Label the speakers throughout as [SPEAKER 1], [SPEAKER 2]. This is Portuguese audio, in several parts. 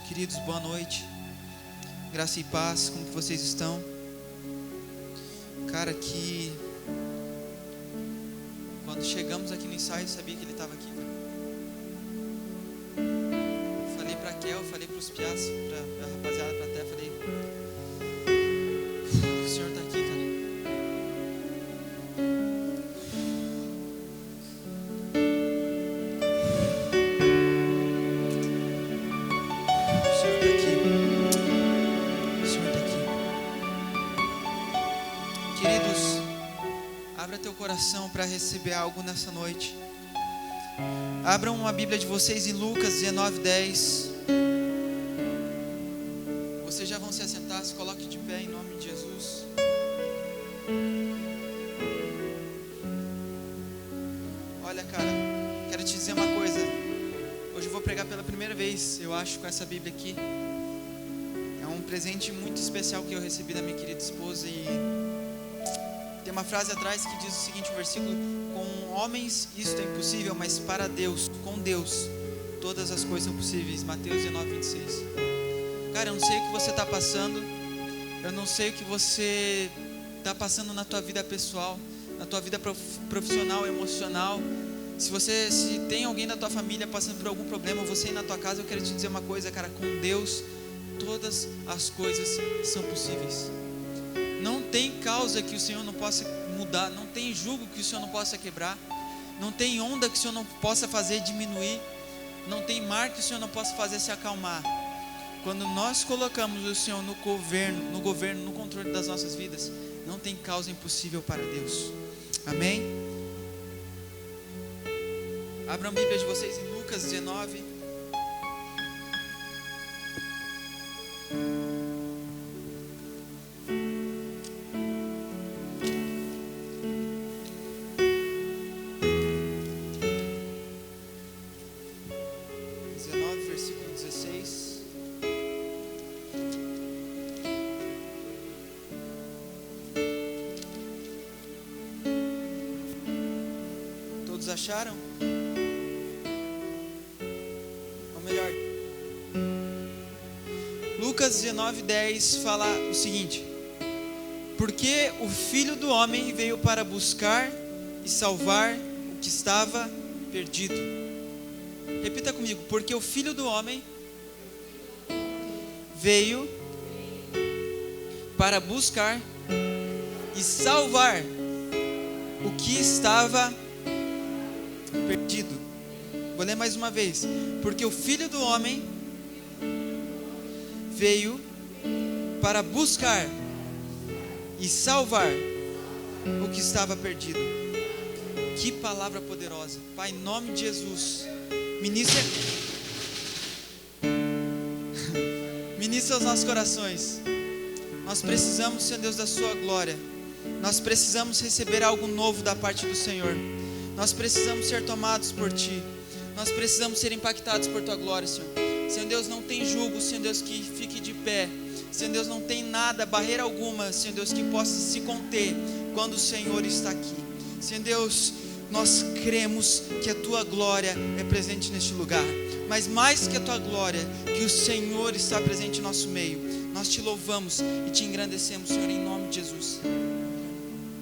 [SPEAKER 1] Queridos, boa noite. Graça e paz, como que vocês estão? Cara, que quando chegamos aqui no ensaio, eu sabia que ele estava aqui, cara. Falei pra Kel, falei pros piás, pra rapaziada, pra Té, falei: o Senhor tá aqui, cara. Teu coração para receber algo nessa noite. Abram uma Bíblia de vocês em Lucas 19:10. Vocês já vão se assentar, se coloque de pé em nome de Jesus. Olha, cara, quero te dizer uma coisa. Hoje eu vou pregar pela primeira vez, eu acho, com essa Bíblia aqui. É um presente muito especial que eu recebi da minha querida esposa. E tem uma frase atrás que diz o seguinte, um versículo: com homens isto é impossível, mas para Deus, com Deus, todas as coisas são possíveis. Mateus 19:26. Cara, eu não sei o que você está passando, eu não sei o que você está passando na tua vida pessoal, na tua vida profissional, emocional. Se tem alguém da tua família passando por algum problema, ou você aí na tua casa, eu quero te dizer uma coisa, cara: com Deus, todas as coisas são possíveis. Não tem causa que o Senhor não possa mudar, não tem jugo que o Senhor não possa quebrar, não tem onda que o Senhor não possa fazer diminuir, não tem mar que o Senhor não possa fazer se acalmar. Quando nós colocamos o Senhor no governo, no controle das nossas vidas, não tem causa impossível para Deus. Amém? Abram a Bíblia de vocês em Lucas 19. Versículo 16. Todos acharam? Ou melhor, Lucas 19:10 fala o seguinte: porque o Filho do Homem veio para buscar e salvar o que estava perdido. Repita comigo: porque o Filho do Homem veio para buscar e salvar o que estava perdido. Vou ler mais uma vez: porque o Filho do Homem veio para buscar e salvar o que estava perdido. Que palavra poderosa. Pai, em nome de Jesus, ministra aos nossos corações. Nós precisamos, Senhor Deus, da sua glória. Nós precisamos receber algo novo da parte do Senhor. Nós precisamos ser tomados por Ti. Nós precisamos ser impactados por Tua glória, Senhor. Senhor Deus, não tem jugo, Senhor Deus, que fique de pé. Senhor Deus, não tem nada, barreira alguma, Senhor Deus, que possa se conter quando o Senhor está aqui. Senhor Deus, nós cremos que a Tua glória é presente neste lugar, mas mais que a Tua glória, que o Senhor está presente em nosso meio. Nós Te louvamos e Te engrandecemos, Senhor, em nome de Jesus.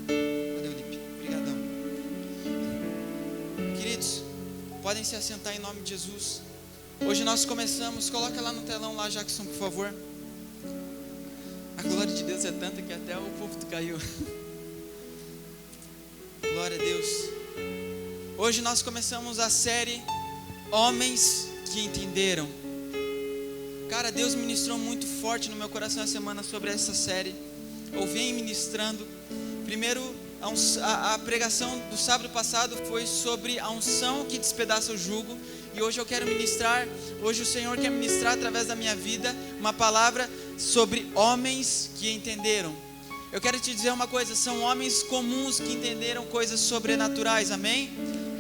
[SPEAKER 1] Valeu, Lipe, obrigadão. Queridos, podem se assentar em nome de Jesus. Hoje nós começamos, coloca lá no telão lá, Jackson, por favor. A glória de Deus é tanta que até o púlpito caiu. Glória a Deus. Hoje nós começamos a série Homens que Entenderam. Cara, Deus ministrou muito forte no meu coração essa semana sobre essa série. Eu venho ministrando. Primeiro, a pregação do sábado passado foi sobre a unção que despedaça o jugo. E hoje eu quero ministrar, hoje o Senhor quer ministrar através da minha vida uma palavra sobre homens que entenderam. Eu quero te dizer uma coisa: são homens comuns que entenderam coisas sobrenaturais, amém?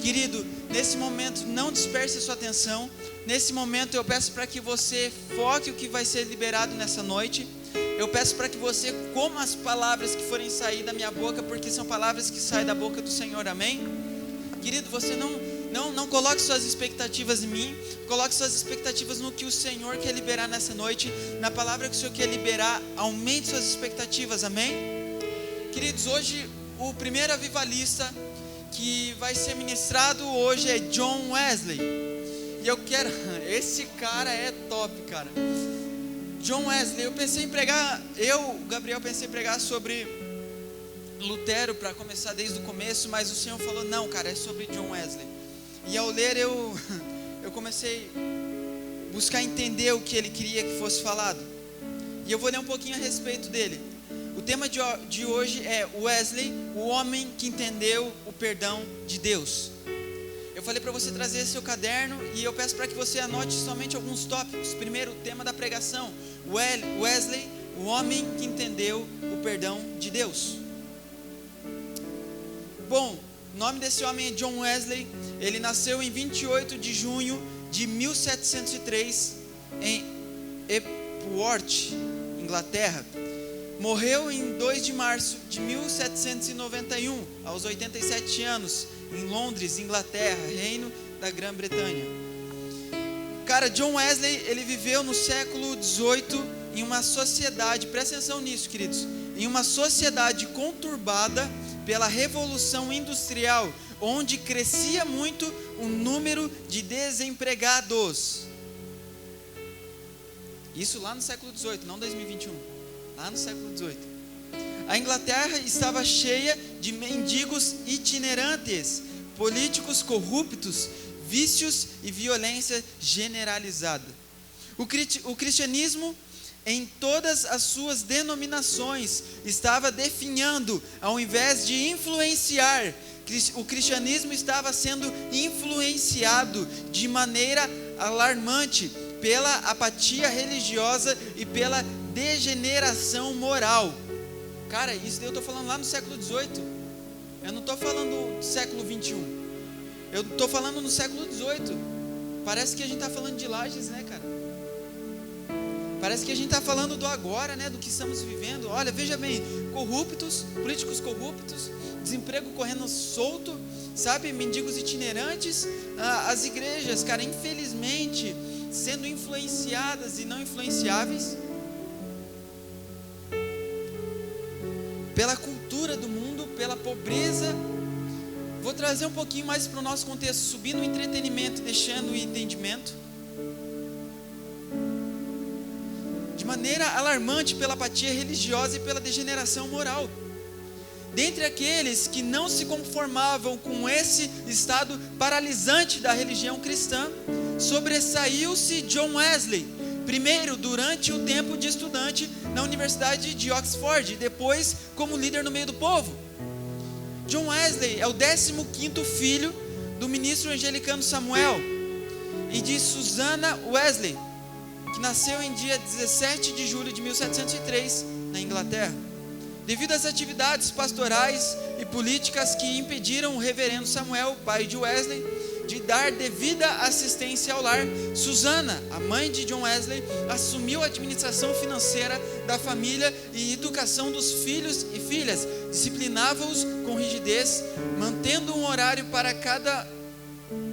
[SPEAKER 1] Querido, nesse momento não disperse a sua atenção. Nesse momento eu peço para que você foque o que vai ser liberado nessa noite. Eu peço para que você coma as palavras que forem sair da minha boca, porque são palavras que saem da boca do Senhor, amém? Querido, você não Não coloque suas expectativas em mim, coloque suas expectativas no que o Senhor quer liberar nessa noite, na palavra que o Senhor quer liberar. Aumente suas expectativas, amém? Queridos, hoje o primeiro avivalista que vai ser ministrado hoje é John Wesley. E eu quero, esse cara é top, cara. John Wesley, eu pensei em pregar, Gabriel, pensei em pregar sobre Lutero para começar desde o começo, mas o Senhor falou, não, cara, é sobre John Wesley. E ao ler eu comecei a buscar entender o que ele queria que fosse falado. E eu vou ler um pouquinho a respeito dele. O tema de hoje é Wesley, o homem que entendeu o perdão de Deus. Eu falei para você trazer seu caderno e eu peço para que você anote somente alguns tópicos. Primeiro, o tema da pregação, Wesley, o homem que entendeu o perdão de Deus. Bom, o nome desse homem é John Wesley. Ele nasceu em 28 de junho de 1703 em Epworth, Inglaterra. Morreu em 2 de março de 1791, aos 87 anos, em Londres, Inglaterra, Reino da Grã-Bretanha. Cara, John Wesley, ele viveu no século XVIII em uma sociedade, presta atenção nisso, queridos, em uma sociedade conturbada pela Revolução Industrial, onde crescia muito o número de desempregados. Isso lá no século XVIII, não 2021, lá no século XVIII. A Inglaterra estava cheia de mendigos itinerantes, políticos corruptos, vícios e violência generalizada. O cristianismo, em todas as suas denominações, estava definhando, ao invés de influenciar, o cristianismo estava sendo influenciado de maneira alarmante pela apatia religiosa e pela degeneração moral. Cara, isso eu estou falando lá no século XVIII, eu não estou falando do século XXI, eu estou falando no século XVIII. Parece que a gente está falando de Lages, né, cara? Parece que a gente está falando do agora, né, do que estamos vivendo. Olha, veja bem, corruptos, políticos corruptos, desemprego correndo solto, sabe, mendigos itinerantes, as igrejas, cara, infelizmente, sendo influenciadas e não influenciáveis pela cultura do mundo, pela pobreza. Vou trazer um pouquinho mais para o nosso contexto, subindo o entretenimento, deixando o entendimento. De maneira alarmante pela apatia religiosa e pela degeneração moral. Dentre aqueles que não se conformavam com esse estado paralisante da religião cristã, sobressaiu-se John Wesley, primeiro durante o tempo de estudante na Universidade de Oxford, e depois como líder no meio do povo. John Wesley é o 15º filho do ministro anglicano Samuel e de Susanna Wesley, que nasceu em dia 17 de julho de 1703, na Inglaterra. Devido às atividades pastorais e políticas que impediram o reverendo Samuel, pai de Wesley, de dar devida assistência ao lar, Susanna, a mãe de John Wesley, assumiu a administração financeira da família e educação dos filhos e filhas, disciplinava-os com rigidez, mantendo um horário para cada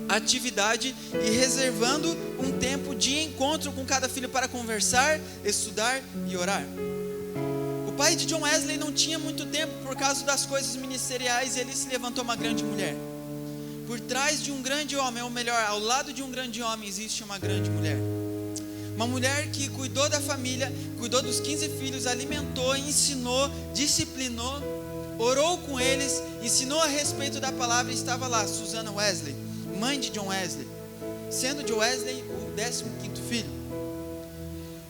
[SPEAKER 1] atividade e reservando um tempo de encontro com cada filho para conversar, estudar e orar. O pai de John Wesley não tinha muito tempo por causa das coisas ministeriais, e ele se levantou uma grande mulher. Por trás de um grande homem, ou melhor, ao lado de um grande homem, existe uma grande mulher. Uma mulher que cuidou da família, cuidou dos 15 filhos, alimentou, ensinou, disciplinou, orou com eles, ensinou a respeito da palavra, e estava lá, Susanna Wesley, mãe de John Wesley, sendo John Wesley o 15º filho.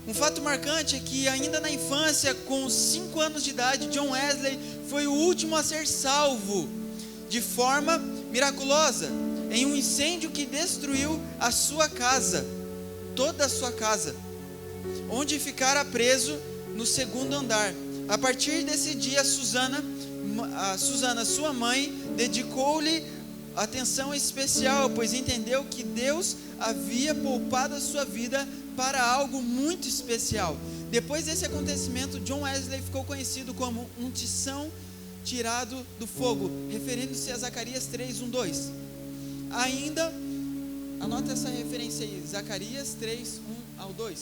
[SPEAKER 1] Um fato marcante é que ainda na infância, com 5 anos de idade, John Wesley foi o último a ser salvo de forma miraculosa em um incêndio que destruiu a sua casa, toda a sua casa, onde ficara preso no 2º andar. A partir desse dia, Susanna, sua mãe, dedicou-lhe atenção especial, pois entendeu que Deus havia poupado a sua vida para algo muito especial. Depois desse acontecimento, John Wesley ficou conhecido como um tição tirado do fogo, referindo-se a Zacarias 3:1-2. ainda, anota essa referência aí, Zacarias 3, 1 ao 2.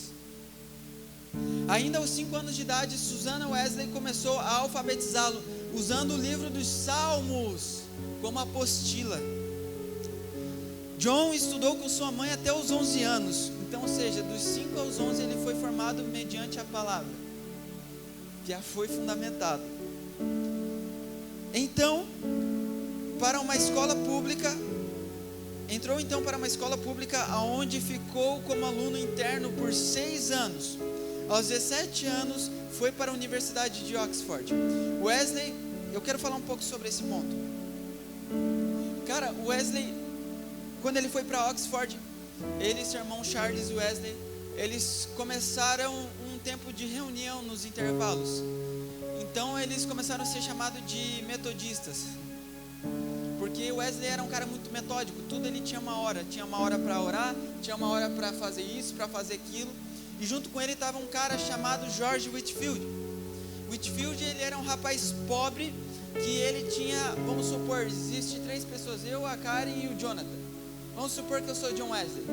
[SPEAKER 1] Ainda aos 5 anos de idade, Susanna Wesley começou a alfabetizá-lo, usando o livro dos Salmos como apostila. John estudou com sua mãe até os 11 anos. Então, ou seja, dos 5 aos 11 ele foi formado mediante a palavra. Já foi fundamentado. Então, entrou para uma escola pública, onde ficou como aluno interno por 6 anos. Aos 17 anos, foi para a Universidade de Oxford. Wesley, eu quero falar um pouco sobre esse ponto. Cara, Wesley, quando ele foi para Oxford, ele e seu irmão Charles Wesley, eles começaram um tempo de reunião nos intervalos. Então eles começaram a ser chamados de metodistas, porque Wesley era um cara muito metódico. Tudo ele tinha uma hora para orar, tinha uma hora para fazer isso, para fazer aquilo. E junto com ele estava um cara chamado George Whitefield. Whitefield, ele era um rapaz pobre, que ele tinha, vamos supor, existe 3 pessoas, eu, a Karen e o Jonathan. Vamos supor que eu sou John Wesley.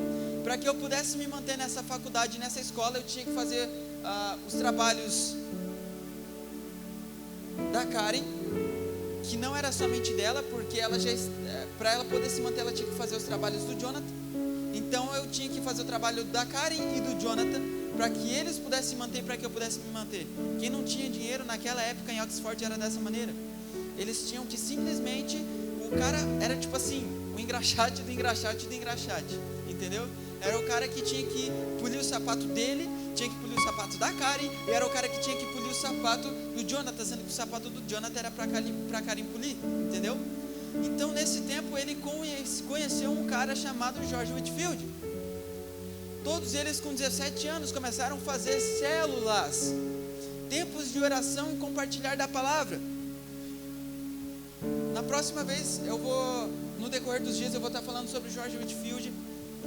[SPEAKER 1] Para que eu pudesse me manter nessa faculdade, nessa escola, eu tinha que fazer os trabalhos da Karen, que não era somente dela, porque ela para ela poder se manter, ela tinha que fazer os trabalhos do Jonathan. Então eu tinha que fazer o trabalho da Karen e do Jonathan, para que eles pudessem se manter, para que eu pudesse me manter. Quem não tinha dinheiro naquela época em Oxford era dessa maneira. Eles tinham que simplesmente, o cara era tipo assim, o engraxate do engraxate do engraxate, entendeu? Era o cara que tinha que polir o sapato dele, tinha que polir o sapato da Karen, e era o cara que tinha que polir o sapato do Jonathan, sendo que o sapato do Jonathan era para Karen polir, entendeu? Então nesse tempo ele conheceu um cara chamado George Whitefield. Todos eles com 17 anos começaram a fazer células, tempos de oração e compartilhar da palavra. Na próxima vez no decorrer dos dias eu vou estar falando sobre George Whitefield,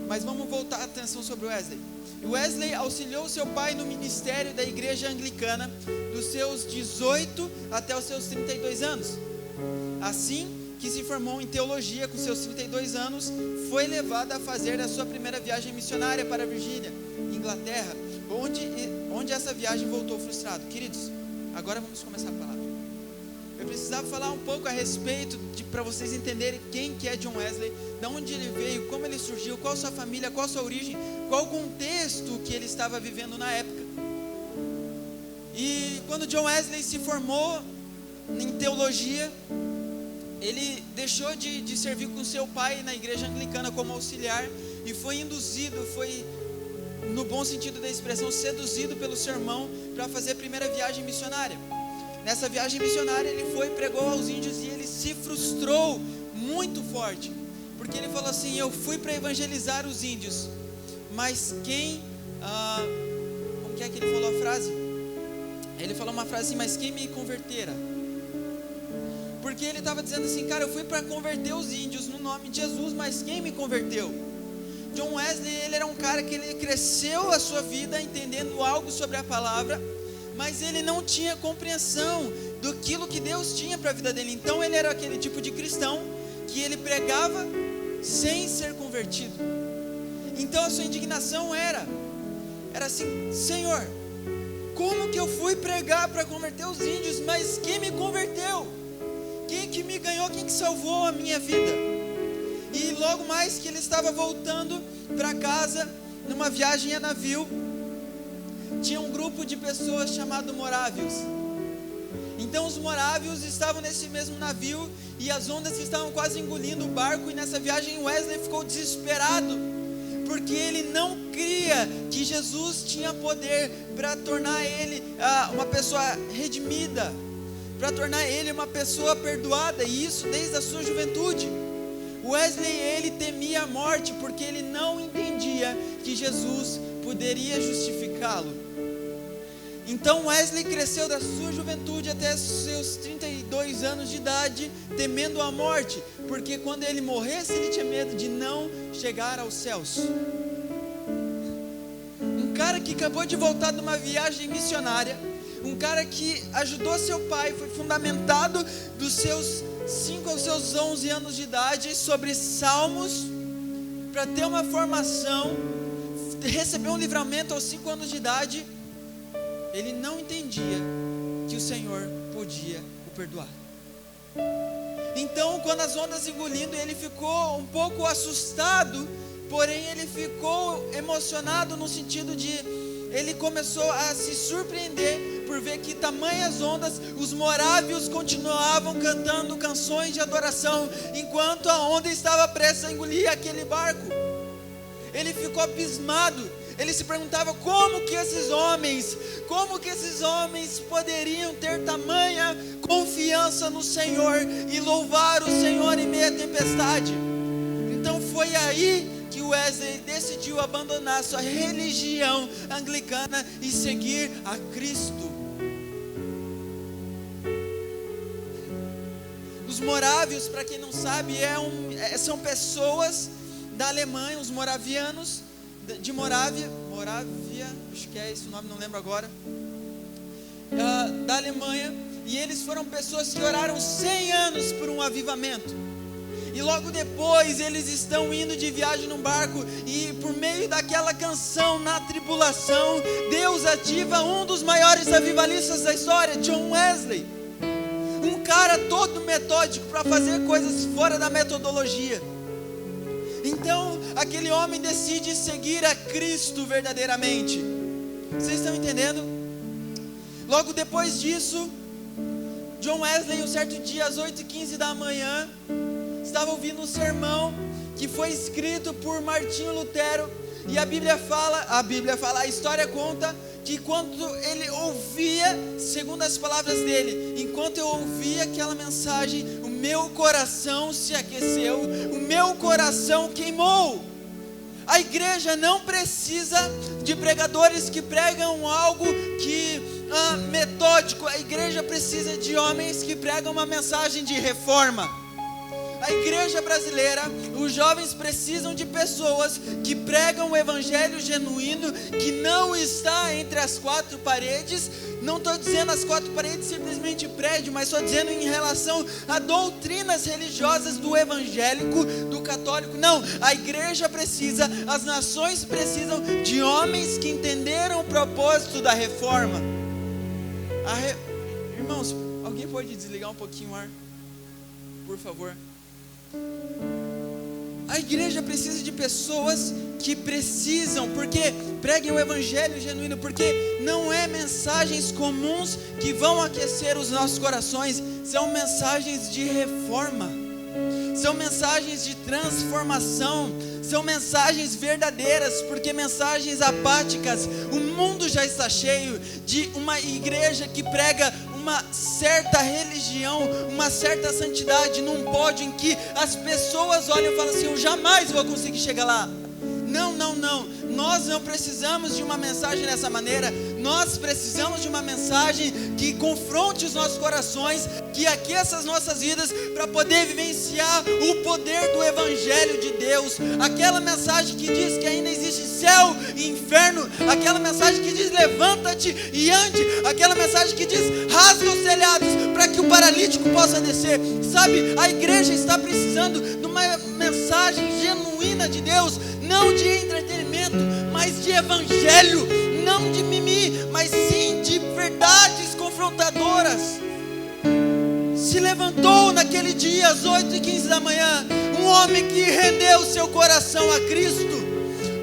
[SPEAKER 1] mas vamos voltar a atenção sobre Wesley. Wesley auxiliou seu pai no ministério da igreja anglicana dos seus 18 até os seus 32 anos. Assim que se formou em teologia com seus 32 anos, foi levado a fazer a sua primeira viagem missionária para a Virgínia, Inglaterra, onde essa viagem voltou frustrado. Queridos, agora vamos começar a palavra. Eu precisava falar um pouco a respeito, para vocês entenderem quem que é John Wesley, de onde ele veio, como ele surgiu, qual sua família, qual sua origem, qual o contexto que ele estava vivendo na época. E quando John Wesley se formou em teologia, ele deixou de servir com seu pai na igreja anglicana como auxiliar e foi induzido, no bom sentido da expressão, seduzido pelo seu irmão para fazer a primeira viagem missionária. Nessa viagem missionária ele pregou aos índios e ele se frustrou muito forte, porque ele falou assim: eu fui para evangelizar os índios, mas como que é que ele falou a frase? Ele falou uma frase assim: mas quem me convertera? Porque ele estava dizendo assim: cara, eu fui para converter os índios no nome de Jesus, mas quem me converteu? John Wesley, ele era um cara que ele cresceu a sua vida entendendo algo sobre a palavra, mas ele não tinha compreensão daquilo que Deus tinha para a vida dele. Então ele era aquele tipo de cristão que ele pregava sem ser convertido. Então a sua indignação era assim: Senhor, como que eu fui pregar para converter os índios, mas quem me converteu? Quem que me ganhou, quem que salvou a minha vida? E logo mais que ele estava voltando para casa, numa viagem a navio, tinha um grupo de pessoas chamado morávios. Então os morávios estavam nesse mesmo navio e as ondas estavam quase engolindo o barco. E nessa viagem Wesley ficou desesperado, porque ele não cria que Jesus tinha poder para tornar ele uma pessoa redimida, para tornar ele uma pessoa perdoada, e isso desde a sua juventude. Wesley, ele temia a morte, porque ele não entendia que Jesus poderia justificá-lo. Então Wesley cresceu da sua juventude até seus 32 anos de idade, temendo a morte, porque quando ele morresse, ele tinha medo de não chegar aos céus. Um cara que acabou de voltar de uma viagem missionária, um cara que ajudou seu pai, foi fundamentado dos seus 5 aos seus 11 anos de idade, sobre salmos, para ter uma formação, receber um livramento aos 5 anos de idade. Ele não entendia que o Senhor podia o perdoar. Então, quando as ondas engolindo, ele ficou um pouco assustado, porém ele ficou emocionado no sentido de, ele começou a se surpreender por ver que tamanhas ondas, os morávios continuavam cantando canções de adoração, enquanto a onda estava prestes a engolir aquele barco. Ele ficou abismado, ele se perguntava como que esses homens poderiam ter tamanha confiança no Senhor e louvar o Senhor em meio à tempestade. Então foi aí que Wesley decidiu abandonar sua religião anglicana e seguir a Cristo. Os morávios, para quem não sabe, são pessoas da Alemanha, os moravianos de Morávia, acho que é esse o nome, não lembro agora, da Alemanha, e eles foram pessoas que oraram 100 anos por um avivamento. E logo depois eles estão indo de viagem num barco, e por meio daquela canção, Na Tribulação, Deus ativa um dos maiores avivalistas da história, John Wesley, um cara todo metódico para fazer coisas fora da metodologia. Então aquele homem decide seguir a Cristo verdadeiramente. Vocês estão entendendo? Logo depois disso, John Wesley, um certo dia às 8h15 da manhã, estava ouvindo um sermão que foi escrito por Martinho Lutero. E a história conta que quando ele ouvia, segundo as palavras dele, enquanto eu ouvia aquela mensagem, o meu coração se aqueceu, o meu coração queimou. A igreja não precisa de pregadores que pregam algo metódico. A igreja precisa de homens que pregam uma mensagem de reforma. A igreja brasileira, os jovens precisam de pessoas que pregam o evangelho genuíno, que não está entre as 4 paredes. Não estou dizendo as 4 paredes simplesmente prédio, mas estou dizendo em relação a doutrinas religiosas do evangélico, do católico. Não, a igreja precisa, as nações precisam de homens que entenderam o propósito da reforma. Irmãos, alguém pode desligar um pouquinho o ar, por favor? A igreja precisa de pessoas que precisam, porque preguem o evangelho genuíno, porque não é mensagens comuns que vão aquecer os nossos corações, são mensagens de reforma, são mensagens de transformação, são mensagens verdadeiras, porque mensagens apáticas, o mundo já está cheio de uma igreja que prega uma certa religião, uma certa santidade num pódio em que as pessoas olham e falam assim: eu jamais vou conseguir chegar lá. Não, nós não precisamos de uma mensagem dessa maneira. Nós precisamos de uma mensagem que confronte os nossos corações, que aqueça as nossas vidas, para poder vivenciar o poder do evangelho de Deus. Aquela mensagem que diz que ainda existe céu e inferno, aquela mensagem que diz levanta-te e ande, aquela mensagem que diz rasga os telhados para que o paralítico possa descer. Sabe, a igreja está precisando de uma mensagem genuína de Deus, não de entretenimento, mas de evangelho, não de mimi, mas sim de verdades confrontadoras. Se levantou naquele dia às 8h15 da manhã um homem que rendeu seu coração a Cristo,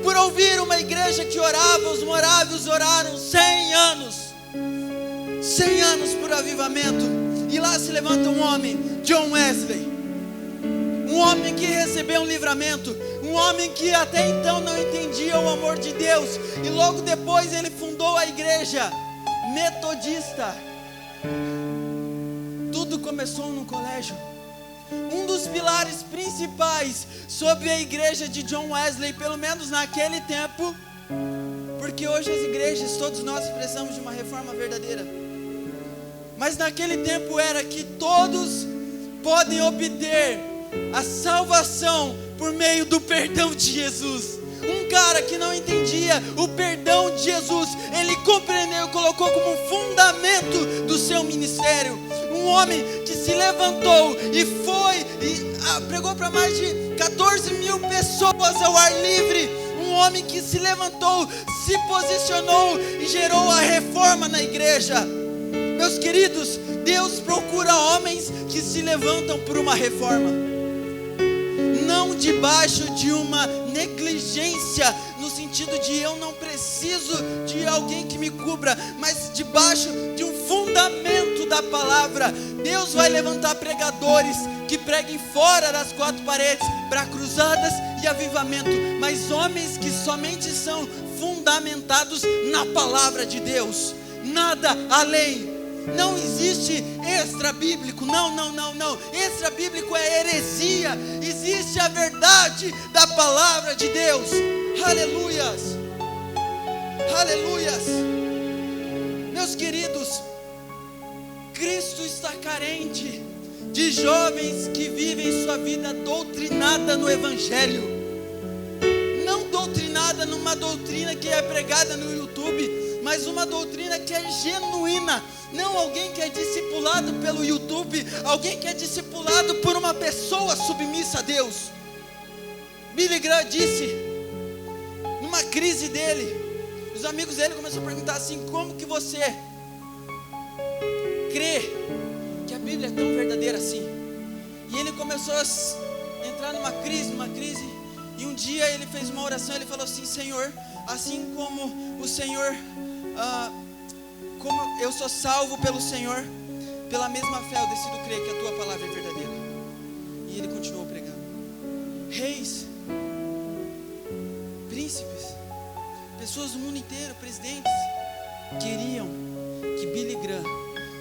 [SPEAKER 1] por ouvir uma igreja que orava. Os morávios oraram 100 anos por avivamento, e lá se levanta um homem, John Wesley, um homem que recebeu um livramento, um homem que até então não entendia o amor de Deus, e logo depois ele fundou a igreja metodista. Tudo começou no colégio. Um dos pilares principais sobre a igreja de John Wesley, pelo menos naquele tempo, porque hoje as igrejas, todos nós precisamos de uma reforma verdadeira, mas naquele tempo era que todos podem obter a salvação por meio do perdão de Jesus. Um cara que não entendia o perdão de Jesus, ele compreendeu e colocou como fundamento do seu ministério. um homem que se levantou e foi e pregou para mais de 14 mil pessoas ao ar livre. Um homem que se levantou, se posicionou e gerou a reforma na igreja. Meus queridos, Deus procura homens que se levantam por uma reforma, não debaixo de uma negligência, no sentido de eu não preciso de alguém que me cubra, mas debaixo de um fundamento da palavra. Deus vai levantar pregadores que preguem fora das quatro paredes, para cruzadas e avivamento, mas homens que somente são fundamentados na palavra de Deus, nada além. Não existe extra bíblico, não. Extra bíblico é heresia. Existe a verdade da palavra de Deus. Aleluias, aleluias. Meus queridos, Cristo está carente de jovens que vivem sua vida doutrinada no Evangelho, não doutrinada numa doutrina que é pregada no YouTube, mas uma doutrina que é genuína. Não alguém que é discipulado pelo YouTube, alguém que é discipulado por uma pessoa submissa a Deus. Billy Graham disse, numa crise dele, os amigos dele começaram a perguntar assim: como que você crê que a Bíblia é tão verdadeira assim? E ele começou a entrar numa crise, e um dia ele fez uma oração. Ele falou assim: Senhor, assim como o Senhor, como eu sou salvo pelo Senhor, pela mesma fé eu decido crer que a tua palavra é verdadeira. E ele continuou pregando. Reis, príncipes, pessoas do mundo inteiro, presidentes, queriam que Billy Graham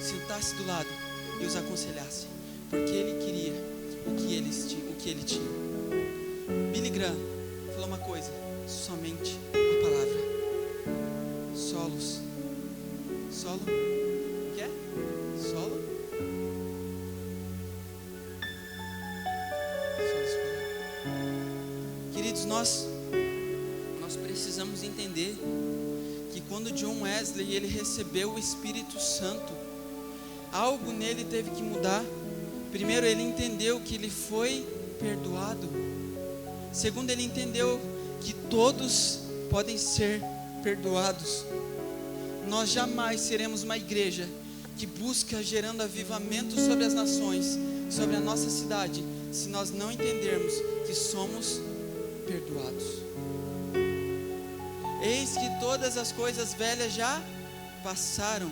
[SPEAKER 1] sentasse do lado e os aconselhasse, porque ele queria o que ele tinha. Billy Graham falou uma coisa: somente a palavra. Solo, o que é? Solo? Queridos, nós precisamos entender que quando John Wesley ele recebeu o Espírito Santo, algo nele teve que mudar. Primeiro, ele entendeu que ele foi perdoado. Segundo, ele entendeu que todos podem ser perdoados. Nós jamais seremos uma igreja que busca gerando avivamento sobre as nações, sobre a nossa cidade, se nós não entendermos que somos perdoados. Eis que todas as coisas velhas já passaram,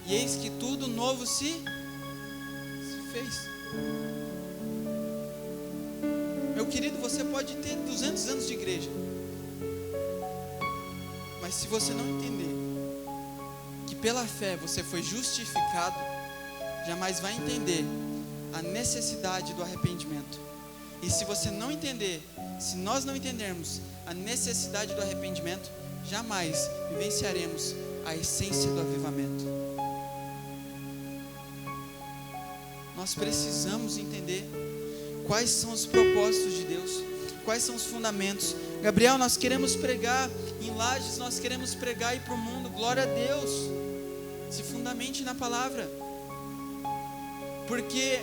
[SPEAKER 1] e eis que tudo novo se fez. Meu querido, você pode ter 200 anos de igreja, mas se você não entender que pela fé você foi justificado, jamais vai entender a necessidade do arrependimento. E se você não entender, se nós não entendermos a necessidade do arrependimento, jamais vivenciaremos a essência do avivamento. Nós precisamos entender quais são os propósitos de Deus, quais são os fundamentos. Gabriel, nós queremos pregar em Lages, nós queremos pregar aí para o mundo. Glória a Deus. Se fundamente na palavra. Porque,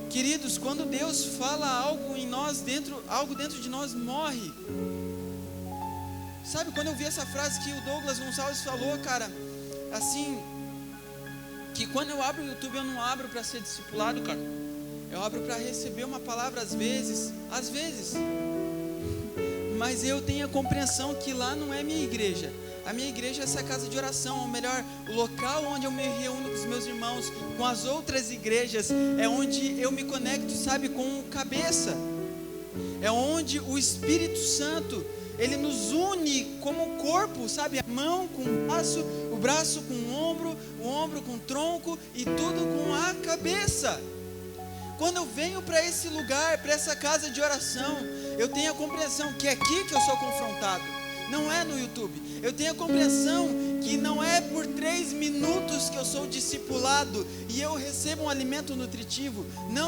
[SPEAKER 1] queridos, quando Deus fala algo em nós, algo dentro de nós morre. Sabe, quando eu vi essa frase que o Douglas Gonçalves falou, cara, assim, que quando eu abro o YouTube, eu não abro para ser discipulado, cara. Eu abro para receber uma palavra às vezes, mas eu tenho a compreensão que lá não é minha igreja. A minha igreja é essa casa de oração, ou melhor, o local onde eu me reúno com os meus irmãos, com as outras igrejas, é onde eu me conecto, sabe, com o cabeça. É onde o Espírito Santo, ele nos une como um corpo, sabe, a mão com o braço com o ombro com o tronco e tudo com a cabeça. Quando eu venho para esse lugar, para essa casa de oração, eu tenho a compreensão que é aqui que eu sou confrontado, não é no YouTube. Eu tenho a compreensão que não é por 3 minutos que eu sou discipulado e eu recebo um alimento nutritivo. Não.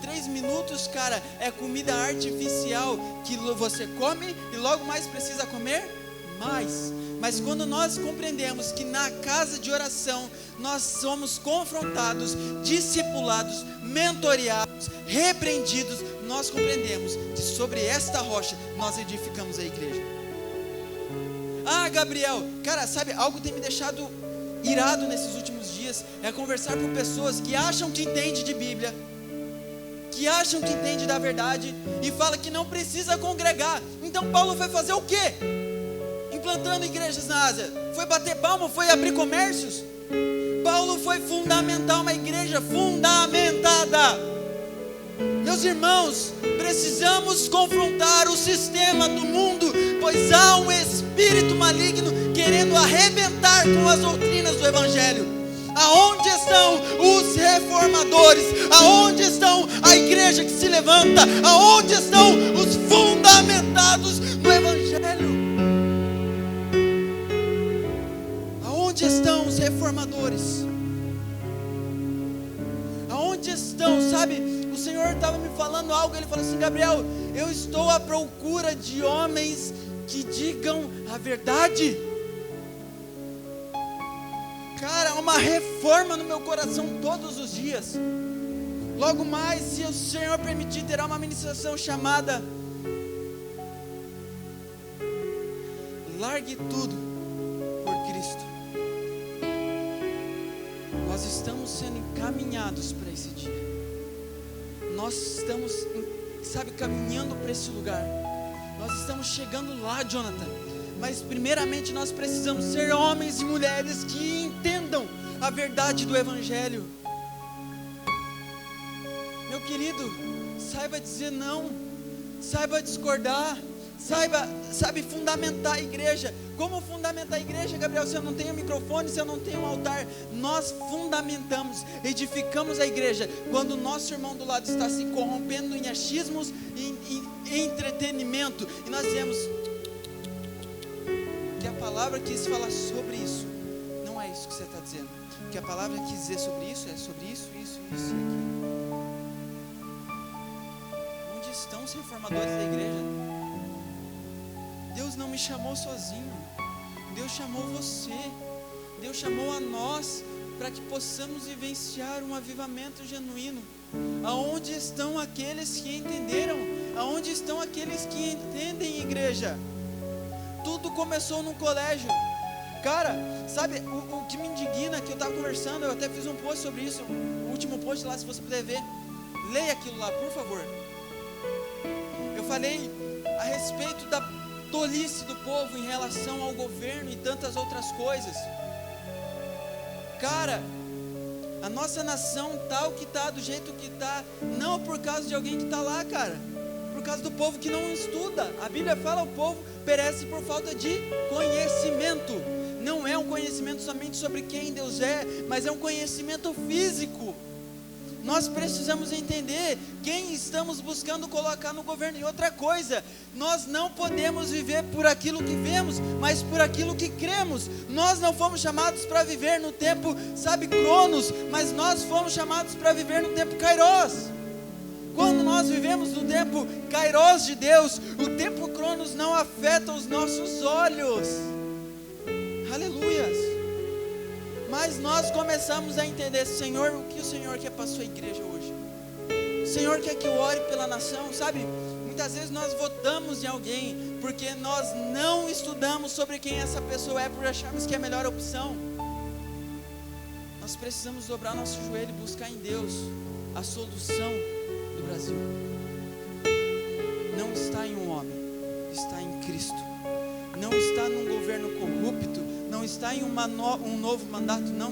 [SPEAKER 1] 3 minutos, cara, é comida artificial que você come e logo mais precisa comer mais. Mas quando nós compreendemos que na casa de oração nós somos confrontados, discipulados, mentoreados, repreendidos, nós compreendemos que sobre esta rocha nós edificamos a igreja. Ah, Gabriel, cara, sabe, algo tem me deixado irado nesses últimos dias, é conversar com pessoas que acham que entendem de Bíblia, que acham que entendem da verdade, e fala que não precisa congregar. Então Paulo foi fazer o quê? Implantando igrejas na Ásia, foi bater palma, foi abrir comércios? Paulo foi fundamentar uma igreja fundamentada. Meus irmãos, precisamos confrontar o sistema do mundo, pois há um espírito maligno querendo arrebentar com as doutrinas do Evangelho. Aonde estão os reformadores? Aonde estão a igreja que se levanta? Aonde estão os fundamentados no Evangelho? Aonde estão os reformadores? Aonde estão, sabe? O Senhor estava me falando algo, Ele falou assim: Gabriel, eu estou à procura de homens que digam a verdade. Cara, uma reforma no meu coração todos os dias. Logo mais, se o Senhor permitir, terá uma ministração chamada Largue Tudo por Cristo. Nós estamos sendo encaminhados para esse dia. Nós estamos, sabe, caminhando para esse lugar. Nós estamos chegando lá, Jonathan. Mas primeiramente nós precisamos ser homens e mulheres que entendam a verdade do Evangelho. Meu querido, saiba dizer não, saiba discordar, sabe fundamentar a igreja. Como fundamentar a igreja, Gabriel? Se eu não tenho microfone, se eu não tenho altar, nós fundamentamos, edificamos a igreja quando o nosso irmão do lado está se corrompendo em achismos, em entretenimento, e nós dizemos que a palavra quis falar sobre isso. Não é isso que você está dizendo. O que a palavra quis dizer sobre isso é sobre isso e aquilo. Onde estão os reformadores da igreja? Deus não me chamou sozinho. Deus chamou você. Deus chamou a nós para que possamos vivenciar um avivamento genuíno. Aonde estão aqueles que entenderam? Aonde estão aqueles que entendem, igreja? Tudo começou num colégio. Cara, sabe o que me indigna, que eu estava conversando, eu até fiz um post sobre isso, o último post lá, se você puder ver, leia aquilo lá, por favor. Eu falei a respeito da tolice do povo em relação ao governo e tantas outras coisas. Cara, a nossa nação tá o que tá, do jeito que tá, não por causa de alguém que está lá, cara, por causa do povo que não estuda. A Bíblia fala: o povo perece por falta de conhecimento. Não é um conhecimento somente sobre quem Deus é, mas é um conhecimento físico. Nós precisamos entender quem estamos buscando colocar no governo. E outra coisa, nós não podemos viver por aquilo que vemos, mas por aquilo que cremos. Nós não fomos chamados para viver no tempo, sabe, Cronos, mas nós fomos chamados para viver no tempo Kairos. Quando nós vivemos no tempo Kairos de Deus, o tempo Cronos não afeta os nossos olhos. Aleluias. Mas nós começamos a entender: Senhor, o que o Senhor quer para a sua igreja hoje? O Senhor quer que eu ore pela nação, sabe? Muitas vezes nós votamos em alguém porque nós não estudamos sobre quem essa pessoa é, por acharmos que é a melhor opção. Nós precisamos dobrar nosso joelho e buscar em Deus a solução do Brasil. Não está em um homem, está em Cristo. Não está num governo corrupto, não está em um novo mandato, não,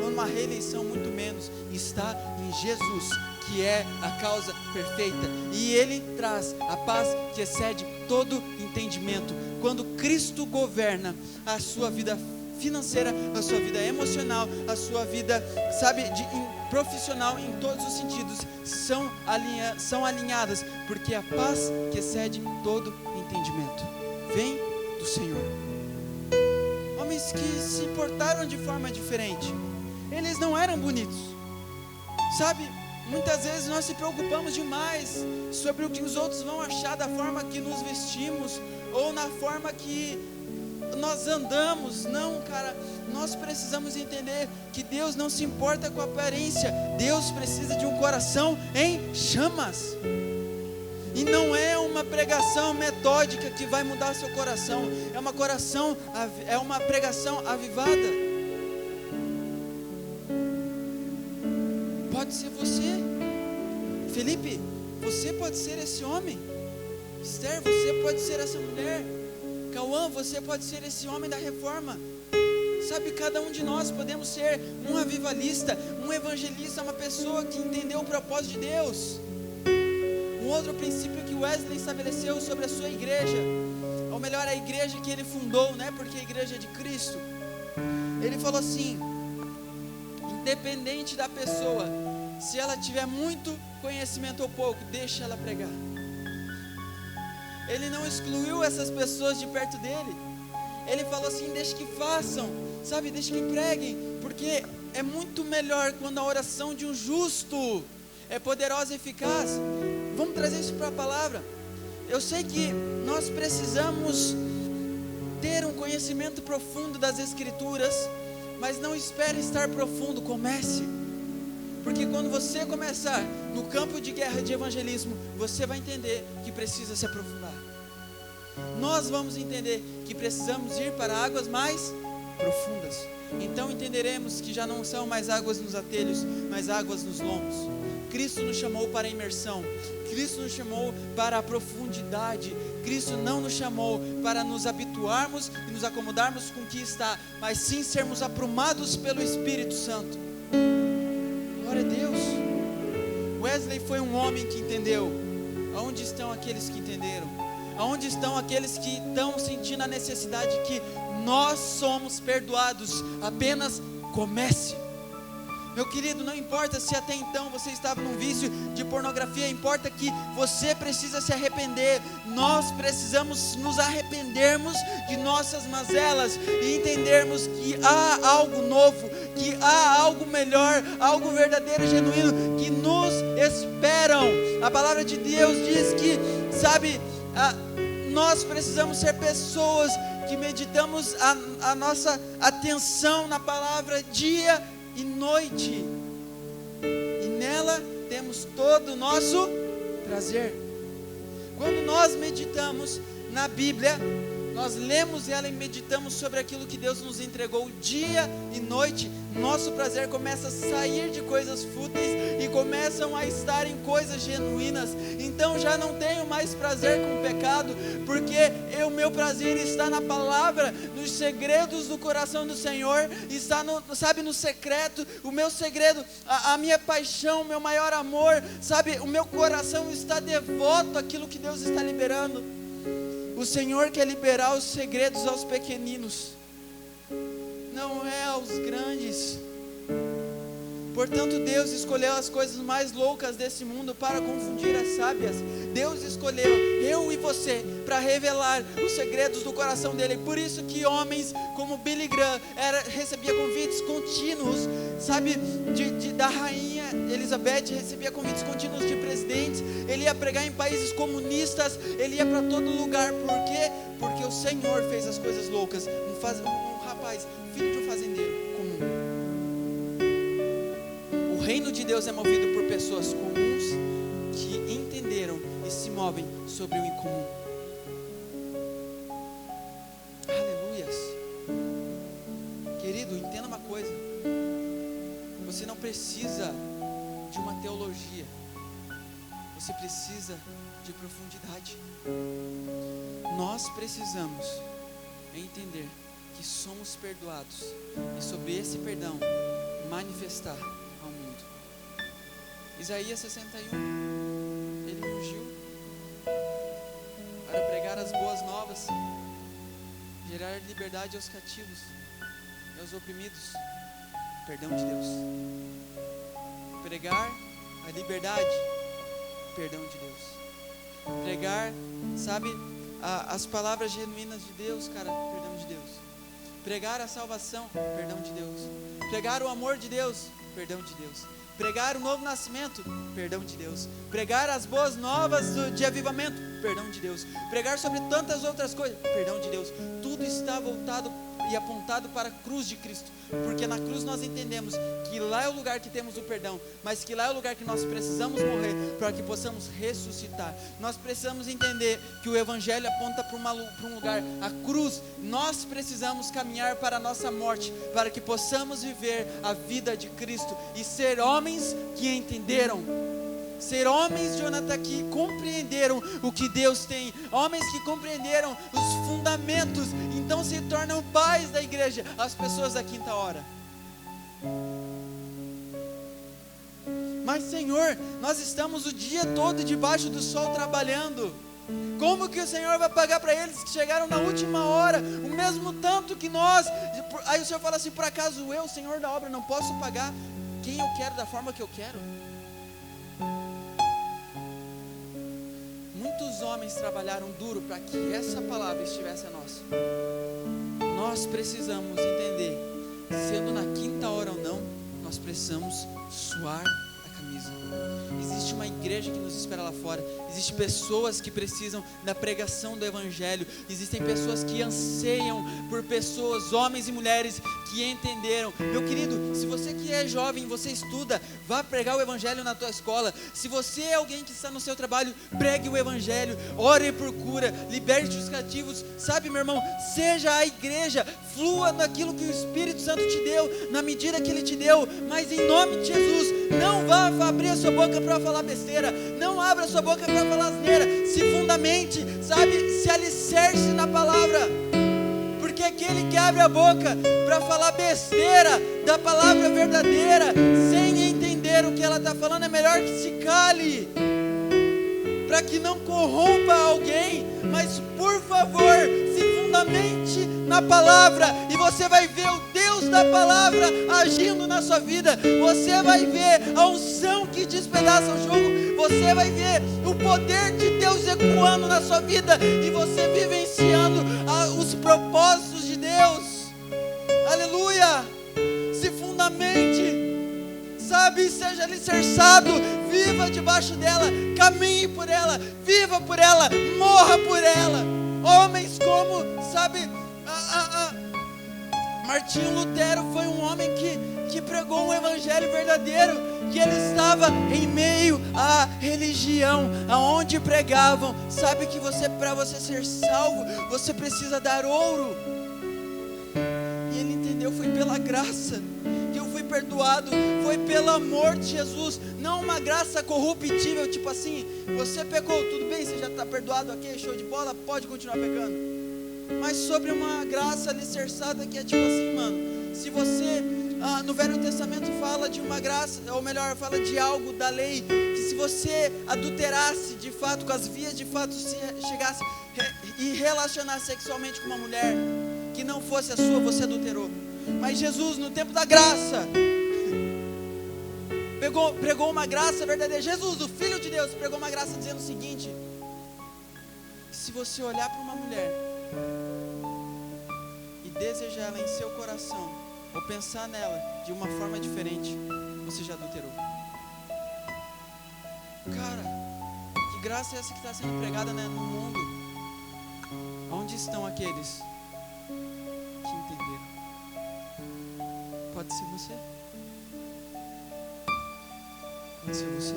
[SPEAKER 1] uma reeleição muito menos. Está em Jesus, que é a causa perfeita, e Ele traz a paz que excede todo entendimento. Quando Cristo governa a sua vida financeira, a sua vida emocional, a sua vida, sabe, profissional, em todos os sentidos, são alinhadas, porque a paz que excede todo entendimento vem do Senhor. Homens que se portaram de forma diferente, eles não eram bonitos, sabe? Muitas vezes nós se preocupamos demais sobre o que os outros vão achar da forma que nos vestimos, ou na forma que nós andamos. Não, cara, nós precisamos entender que Deus não se importa com a aparência. Deus precisa de um coração em chamas. E não é uma pregação metódica que vai mudar seu coração, é uma pregação avivada. Pode ser você, Felipe, você pode ser esse homem. Esther, você pode ser essa mulher. Cauã, você pode ser esse homem da reforma. Sabe, cada um de nós podemos ser um avivalista, um evangelista, uma pessoa que entendeu o propósito de Deus. Um outro princípio que Wesley estabeleceu sobre a sua igreja, ou melhor, a igreja que ele fundou, né? Porque a igreja é de Cristo. Ele falou assim: independente da pessoa, se ela tiver muito conhecimento ou pouco, deixa ela pregar. Ele não excluiu essas pessoas de perto dele. Ele falou assim: deixa que façam, sabe, deixa que preguem, porque é muito melhor quando a oração de um justo é poderosa e eficaz. Vamos trazer isso para a palavra. Eu sei que nós precisamos ter um conhecimento profundo das Escrituras, mas não espere estar profundo, comece. Porque quando você começar no campo de guerra de evangelismo, você vai entender que precisa se aprofundar. Nós vamos entender que precisamos ir para águas mais profundas. Então entenderemos que já não são mais águas nos atelhos, mas águas nos lombos. Cristo nos chamou para a imersão, Cristo nos chamou para a profundidade, Cristo não nos chamou para nos habituarmos e nos acomodarmos com o que está, mas sim sermos aprumados pelo Espírito Santo. Glória a Deus. Wesley foi um homem que entendeu. Aonde estão aqueles que entenderam? Aonde estão aqueles que estão sentindo a necessidade que nós somos perdoados? Apenas comece. Meu querido, não importa se até então você estava num vício de pornografia, importa que você precisa se arrepender. Nós precisamos nos arrependermos de nossas mazelas e entendermos que há algo novo, que há algo melhor, algo verdadeiro e genuíno que nos esperam. A palavra de Deus diz que, sabe, nós precisamos ser pessoas que meditamos a nossa atenção na palavra dia e noite, e nela temos todo o nosso prazer. Quando nós meditamos na Bíblia, nós lemos ela e meditamos sobre aquilo que Deus nos entregou dia e noite, nosso prazer começa a sair de coisas fúteis e começam a estar em coisas genuínas. Então já não tenho mais prazer com o pecado, porque o meu prazer está na palavra, nos segredos do coração do Senhor, está no secreto. O meu segredo, a minha paixão, o meu maior amor, sabe, o meu coração está devoto àquilo que Deus está liberando. O Senhor quer liberar os segredos aos pequeninos, não é aos grandes. Portanto, Deus escolheu as coisas mais loucas desse mundo para confundir as sábias. Deus escolheu eu e você para revelar os segredos do coração dele. Por isso que homens como Billy Graham recebia convites contínuos, sabe, da rainha Elizabeth, recebia convites contínuos de presidentes. Ele ia pregar em países comunistas, ele ia para todo lugar. Por quê? Porque o Senhor fez as coisas loucas. Um rapaz, filho de um fazendeiro comum. O reino de Deus é movido por pessoas comuns que entenderam e se movem sobre o incomum. Aleluias. Querido, entenda uma coisa: você não precisa de uma teologia, você precisa de profundidade. Nós precisamos entender que somos perdoados e sobre esse perdão manifestar ao mundo. Isaías 61, ele ungiu para pregar as boas novas, gerar liberdade aos cativos e aos oprimidos, perdão de Deus. Pregar a liberdade, perdão de Deus. Pregar, sabe, as palavras genuínas de Deus, cara, perdão de Deus. Pregar a salvação, perdão de Deus. Pregar o amor de Deus, perdão de Deus. Pregar o novo nascimento, perdão de Deus. Pregar as boas novas de avivamento, perdão de Deus. Pregar sobre tantas outras coisas, perdão de Deus. Tudo está voltado e apontado para a cruz de Cristo, porque na cruz nós entendemos que lá é o lugar que temos o perdão, mas que lá é o lugar que nós precisamos morrer para que possamos ressuscitar. Nós precisamos entender que o Evangelho aponta para um lugar, a cruz. Nós precisamos caminhar para a nossa morte, para que possamos viver a vida de Cristo e ser homens que entenderam. Ser homens, Jonathan, que compreenderam o que Deus tem, homens que compreenderam os fundamentos, então se tornam pais da igreja, as pessoas da quinta hora. Mas Senhor, nós estamos o dia todo debaixo do sol trabalhando, como que o Senhor vai pagar para eles que chegaram na última hora, o mesmo tanto que nós? Aí o Senhor fala assim, por acaso eu, Senhor da obra, não posso pagar quem eu quero da forma que eu quero? Muitos homens trabalharam duro para que essa palavra estivesse a nós. Nós precisamos entender, sendo na quinta hora ou não, nós precisamos suar a camisa. Existe uma igreja que nos espera lá fora. Existem pessoas que precisam da pregação do Evangelho. Existem pessoas que anseiam por pessoas, homens e mulheres que entenderam. Meu querido, se você que é jovem, você estuda, vá pregar o Evangelho na tua escola. Se você é alguém que está no seu trabalho, pregue o Evangelho, ore por cura, liberte os cativos. Sabe, meu irmão, seja a igreja, flua naquilo que o Espírito Santo te deu, na medida que Ele te deu, mas em nome de Jesus, não vá abrir a sua boca para falar besteira, não abra a sua boca para falar asneira, se fundamente, sabe, se alicerce na palavra, porque aquele que abre a boca para falar besteira da palavra verdadeira, sem entender o que ela está falando, é melhor que se cale, para que não corrompa alguém, mas por favor, se fundamente na palavra, e você vai ver o Deus da palavra agindo na sua vida, você vai ver a unção que despedaça o jugo, você vai ver o poder de Deus ecoando na sua vida, e você vivenciando os propósitos de Deus. Aleluia! Se fundamente, sabe, seja alicerçado, viva debaixo dela, caminhe por ela, viva por ela, morra por ela. Homens como, sabe, Martinho Lutero foi um homem que pregou um evangelho verdadeiro, que ele estava em meio à religião, aonde pregavam, sabe que para você ser salvo, você precisa dar ouro, e ele entendeu, foi pela graça que eu fui perdoado, foi pelo amor de Jesus, não uma graça corruptível, tipo assim, você pecou, tudo bem, você já está perdoado, ok, show de bola, pode continuar pecando, mas sobre uma graça alicerçada que é tipo assim, mano, se você, no Velho Testamento fala de uma graça, ou melhor, fala de algo da lei, que se você adulterasse de fato, com as vias de fato, se chegasse e relacionasse sexualmente com uma mulher que não fosse a sua, você adulterou. Mas Jesus, no tempo da graça, pregou uma graça verdadeira. Jesus, o Filho de Deus, pregou uma graça dizendo o seguinte: se você olhar para uma mulher e desejar ela em seu coração, ou pensar nela de uma forma diferente, você já adulterou. Cara, que graça é essa que está sendo pregada, né, no mundo? Onde estão aqueles que entenderam? Pode ser você? Pode ser você?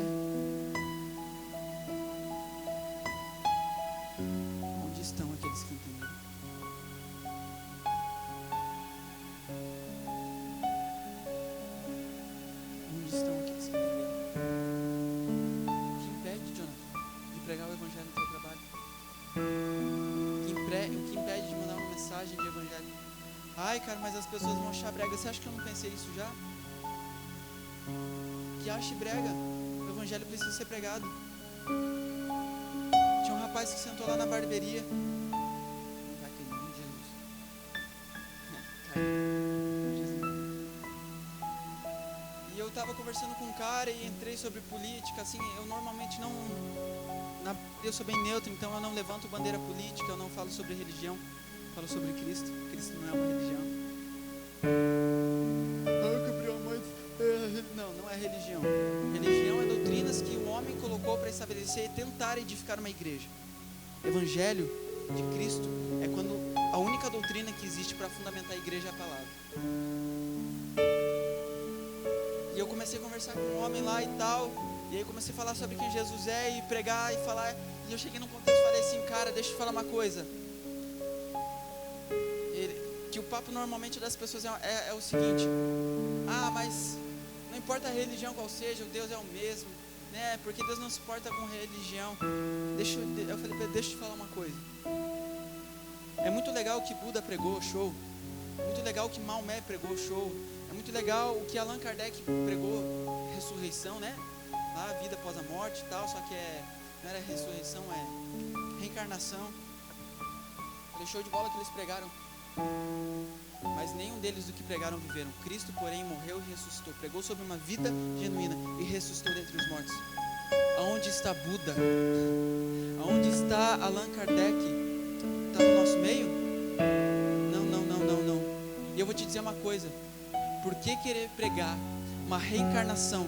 [SPEAKER 1] Onde estão aqueles que entenderam? Onde estão aqueles que entenderam? O que impede, Jonathan, de pregar o evangelho no teu trabalho? O que impede de mandar uma mensagem de evangelho? Ai, cara, mas as pessoas vão achar brega. Você acha que eu não pensei isso já? Que ache brega. O evangelho precisa ser pregado. Tinha um rapaz que sentou lá na barbearia. Não vai cair em nome de Jesus. Caiu. Jesus. E eu estava conversando com um cara e entrei sobre política. Assim, eu normalmente não... Eu sou bem neutro, então eu não levanto bandeira política, eu não falo sobre religião, falo sobre Cristo. Cristo não é uma religião. Ah, Gabriel, mas não é religião. você tentar edificar uma igreja. Evangelho de Cristo é quando a única doutrina que existe para fundamentar a igreja é a palavra. E eu comecei a conversar com um homem lá e tal, e aí eu comecei a falar sobre quem Jesus é, e pregar e falar, e eu cheguei num contexto e falei assim, cara, deixa eu te falar uma coisa. Que o papo normalmente das pessoas é o seguinte: ah, mas não importa a religião qual seja, o Deus é o mesmo, né? Porque Deus não se importa com religião. Eu falei para ele, deixa eu te falar uma coisa. É muito legal o que Buda pregou, show. É muito legal o que Maomé pregou, show. É muito legal o que Allan Kardec pregou, ressurreição, né? Lá, a vida após a morte e tal, só que não era ressurreição, é reencarnação. Falei, show de bola que eles pregaram. Mas nenhum deles do que pregaram viveram. Cristo, porém, morreu e ressuscitou. Pregou sobre uma vida genuína e ressuscitou dentre os mortos. Aonde está Buda? Aonde está Allan Kardec? Está no nosso meio? Não. E eu vou te dizer uma coisa: por que querer pregar uma reencarnação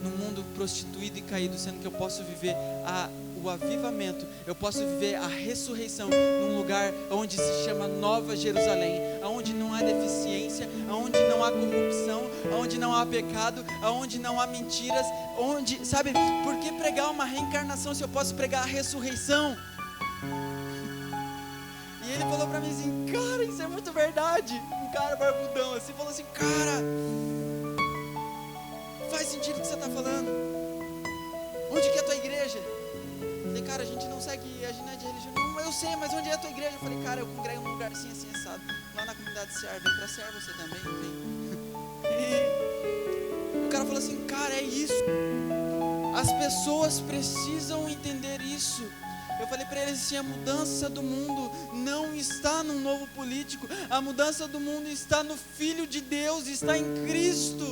[SPEAKER 1] num mundo prostituído e caído, sendo que eu posso viver o avivamento, eu posso viver a ressurreição num lugar onde se chama Nova Jerusalém, onde não há deficiência, onde não há corrupção, onde não há pecado, onde não há mentiras, onde, sabe, por que pregar uma reencarnação se eu posso pregar a ressurreição? E ele falou pra mim assim, cara, isso é muito verdade. Um cara barbudão assim, falou assim, cara, faz sentido o que você está falando. Onde que é a tua igreja? Eu falei, cara, a gente não segue, a gente não é de religião. Não, eu sei, mas onde é a tua igreja? Eu falei, cara, eu congrego num lugar assim, assado, lá na comunidade Ceará. Vem pra Ceará você também, vem. E o cara falou assim, cara, é isso. As pessoas precisam entender isso. Eu falei para eles assim, a mudança do mundo não está num novo político, a mudança do mundo está no Filho de Deus, está em Cristo.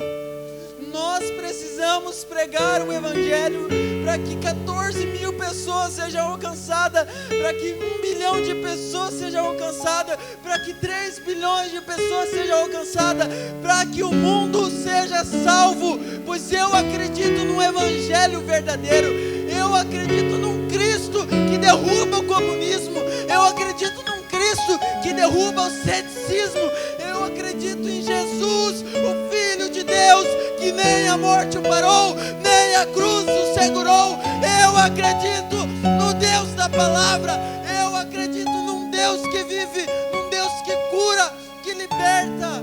[SPEAKER 1] Nós precisamos pregar o Evangelho para que 14 mil pessoas sejam alcançadas, para que 1 bilhão de pessoas sejam alcançadas, para que 3 bilhões de pessoas sejam alcançadas, para que o mundo seja salvo, pois eu acredito no Evangelho verdadeiro, eu acredito num Cristo que derruba o comunismo, eu acredito num Cristo que derruba o ceticismo, eu acredito em Jesus, o Filho de Deus, que nem a morte o parou, nem a cruz o segurou. Eu acredito no Deus da palavra, eu acredito num Deus que vive, num Deus que cura, que liberta,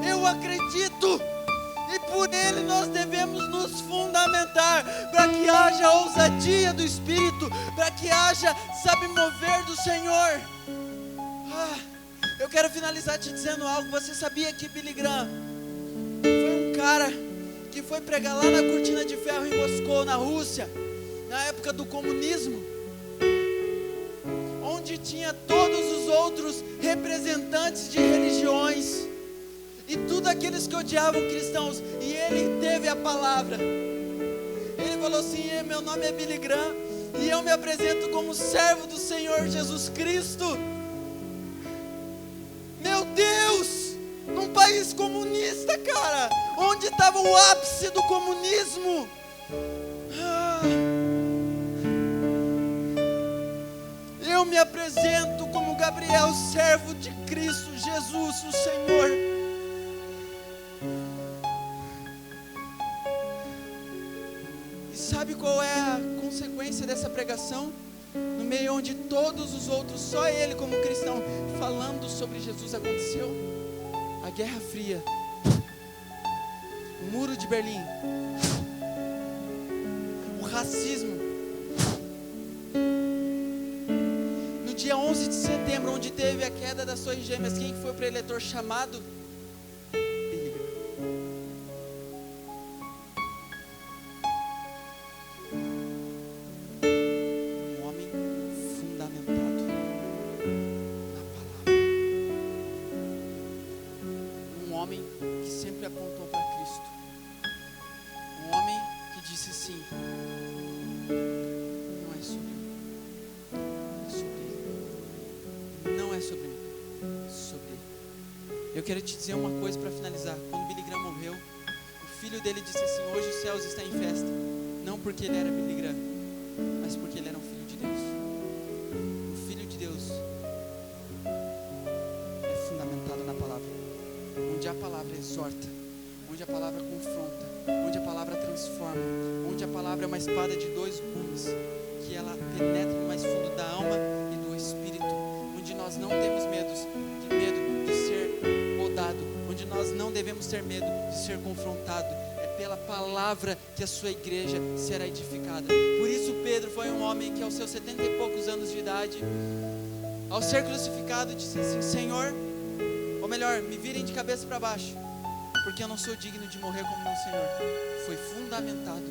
[SPEAKER 1] eu acredito. E por Ele nós devemos nos fundamentar, para que haja ousadia do Espírito, para que haja, sabe, mover do Senhor. Eu quero finalizar te dizendo algo. Você sabia que Billy Graham foi um cara que foi pregar lá na Cortina de Ferro em Moscou, na Rússia, na época do comunismo, onde tinha todos os outros representantes de religiões e tudo aqueles que odiavam cristãos, e ele teve a palavra. Ele falou assim, meu nome é Billy Graham e eu me apresento como servo do Senhor Jesus Cristo. Meu Deus, num país comunista, cara, onde estava o ápice do comunismo. Eu me apresento como Gabriel, servo de Cristo Jesus, o Senhor. E sabe qual é a consequência dessa pregação? No meio onde todos os outros, só ele como cristão, falando sobre Jesus, aconteceu a Guerra Fria, o Muro de Berlim, o racismo. No dia 11 de setembro, onde teve a queda das Torres Gêmeas, quem foi o preletor chamado? Eu quero te dizer uma coisa para finalizar. Quando Billy Graham morreu, o filho dele disse assim, hoje os céus estão em festa, não porque ele era Billy Graham, mas porque ele era um filho de Deus. O filho de Deus é fundamentado na palavra, onde a palavra exorta, onde a palavra confronta, onde a palavra transforma, onde a palavra é uma espada de dois gumes, que ela penetra no mais fundo da alma e do espírito, onde nós não temos medo de ser podado, onde nós não devemos ter medo de ser confrontado. É pela palavra que a sua igreja será edificada. Por isso Pedro foi um homem que aos seus 70 e poucos anos de idade, ao ser crucificado, disse assim: Senhor, ou melhor, me virem de cabeça para baixo, porque eu não sou digno de morrer como meu Senhor. Foi fundamentado